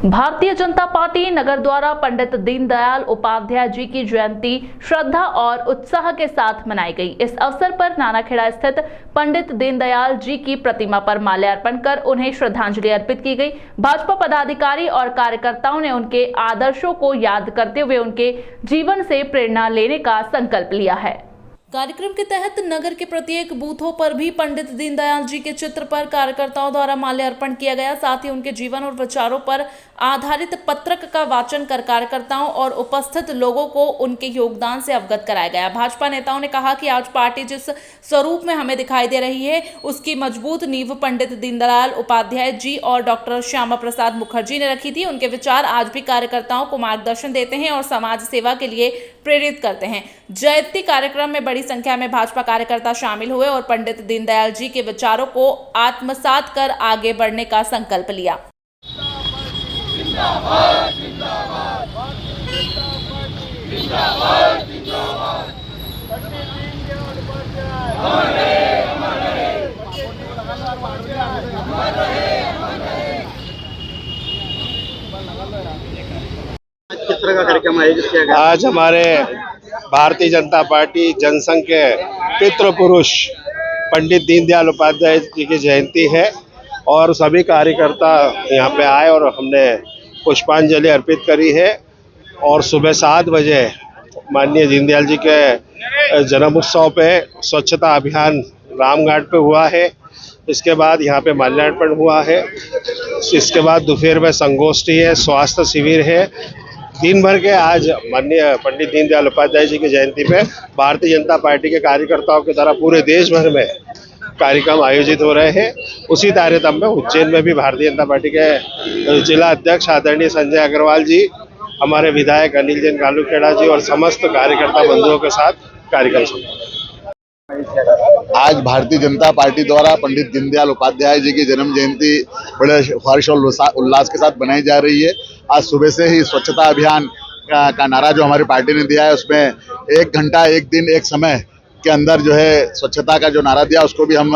Bharatiya Janata party नगर द्वारा पंडित दीनदयाल उपाध्याय जी की जयंती श्रद्धा और उत्साह के साथ मनाई गई। इस अवसर पर नानाखेड़ा स्थित पंडित दीनदयाल जी की प्रतिमा पर माल्यार्पण कर उन्हें श्रद्धांजलि अर्पित की गई। भाजपा पदाधिकारी और कार्यकर्ताओं ने उनके आदर्शों को याद करते हुए उनके जीवन से प्रेरणा लेने का संकल्प लिया है। कार्यक्रम के तहत नगर के प्रत्येक बूथों पर भी पंडित दीनदयाल जी के चित्र पर कार्यकर्ताओं द्वारा माल्यार्पण किया गया। साथ ही उनके जीवन और विचारों पर आधारित पत्रक का वाचन कर कार्यकर्ताओं और उपस्थित लोगों को उनके योगदान से अवगत कराया गया। भाजपा नेताओं ने कहा कि आज पार्टी जिस स्वरूप में हमें दिखाई दे रही है, उसकी मजबूत नींव पंडित दीनदयाल उपाध्याय जी और डॉक्टर श्यामा प्रसाद मुखर्जी ने रखी थी। उनके विचार आज भी कार्यकर्ताओं को मार्गदर्शन देते हैं और समाज सेवा के लिए प्रेरित करते हैं। जयंती कार्यक्रम में बड़ी संख्या में भाजपा कार्यकर्ता शामिल हुए और पंडित दीनदयाल जी के विचारों को आत्मसात कर आगे बढ़ने का संकल्प लिया। किस तरह का कार्यक्रम आयोजित किया गया? आज हमारे भारतीय जनता पार्टी जनसंघ के पितृ पुरुष पंडित दीनदयाल उपाध्याय जी की जयंती है और सभी कार्यकर्ता यहाँ पे आए और हमने पुष्पांजलि अर्पित करी है। और सुबह 7 बजे माननीय दीनदयाल जी के जन्म उत्सव पे स्वच्छता अभियान रामघाट पे हुआ है। इसके बाद यहाँ पे माल्यार्पण हुआ है। इसके बाद दोपहर में संगोष्ठी है, स्वास्थ्य शिविर है। दिन भर के आज माननीय पंडित दीनदयाल उपाध्याय जी की जयंती पे भारतीय जनता पार्टी के कार्यकर्ताओं की तरह पूरे देश भर में कार्यक्रम आयोजित हो रहे हैं। उसी तारतम्य में उज्जैन में भी भारतीय जनता पार्टी के जिला अध्यक्ष आदरणीय संजय अग्रवाल जी, हमारे विधायक अनिल जैन कालूखेड़ा जी और समस्त कार्यकर्ता बंधुओं के साथ कार्यक्रम आज भारतीय जनता पार्टी द्वारा पंडित दीनदयाल उपाध्याय जी की जन्म जयंती बड़े हर्ष और उल्लास के साथ मनाई जा रही है। आज सुबह से ही स्वच्छता अभियान का नारा जो हमारी पार्टी ने दिया है, उसमें 1 घंटा 1 दिन 1 समय के अंदर जो है स्वच्छता का जो नारा दिया उसको भी हम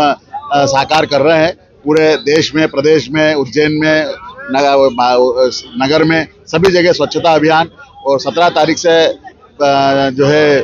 साकार कर रहे हैं। पूरे देश में, प्रदेश में, उज्जैन में, नगर में सभी जगह स्वच्छता अभियान और 17 तारीख से जो है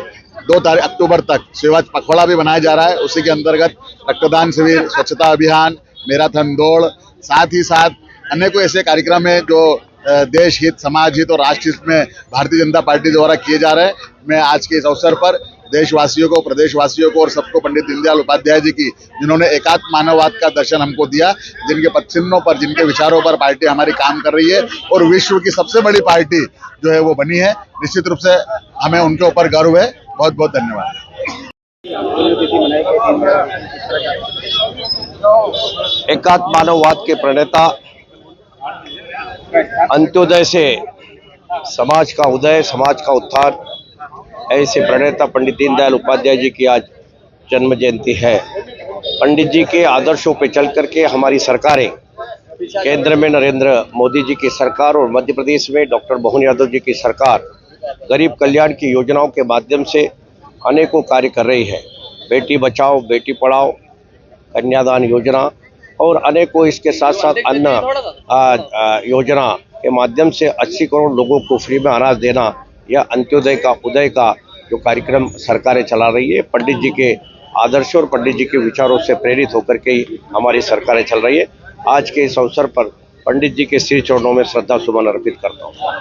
2 अक्टूबर तक सेवा पखवाड़ा भी बनाया जा रहा है। उसी के अंतर्गत रक्तदान शिविर, स्वच्छता अभियान, मैराथन दौड़, साथ ही साथ अनेकों ऐसे कार्यक्रम है जो देश हित, समाज हित और राष्ट्र हित में भारतीय जनता पार्टी द्वारा किए जा रहे हैं। मैं आज के इस अवसर पर देशवासियों को, प्रदेशवासियों को और सबको पंडित दीनदयाल उपाध्याय जी की, जिन्होंने एकात्म मानववाद का दर्शन हमको दिया, जिनके पदचिन्हों पर, जिनके विचारों पर पार्टी हमारी काम कर रही है और विश्व की सबसे बड़ी पार्टी जो है वो बनी है, निश्चित रूप से हमें उनके ऊपर गर्व है। बहुत बहुत धन्यवाद। एकात्म मानववाद के प्रणेता, अंत्योदय से समाज का उदय, समाज का उत्थान, ऐसे प्रणेता पंडित दीनदयाल उपाध्याय जी की आज जन्म जयंती है। पंडित जी के आदर्शों पे चल करके हमारी सरकारें, केंद्र में नरेंद्र मोदी जी की सरकार और मध्य प्रदेश में डॉक्टर मोहन यादव जी की सरकार गरीब कल्याण की योजनाओं के माध्यम से अनेकों कार्य कर रही है। बेटी बचाओ, बेटी पढ़ाओ, कन्यादान योजना और अनेकों इसके साथ साथ अन्न योजना के माध्यम से 80 करोड़ लोगों को फ्री में अनाज देना, यह अंत्योदय का, उदय का जो कार्यक्रम सरकारें चला रही है। पंडित जी के आदर्शों और पंडित जी के विचारों से प्रेरित होकर के ही हमारी सरकारें चल रही है। आज के इस अवसर पर पंडित जी के श्री चरणों में श्रद्धा सुमन अर्पित करता हूँ।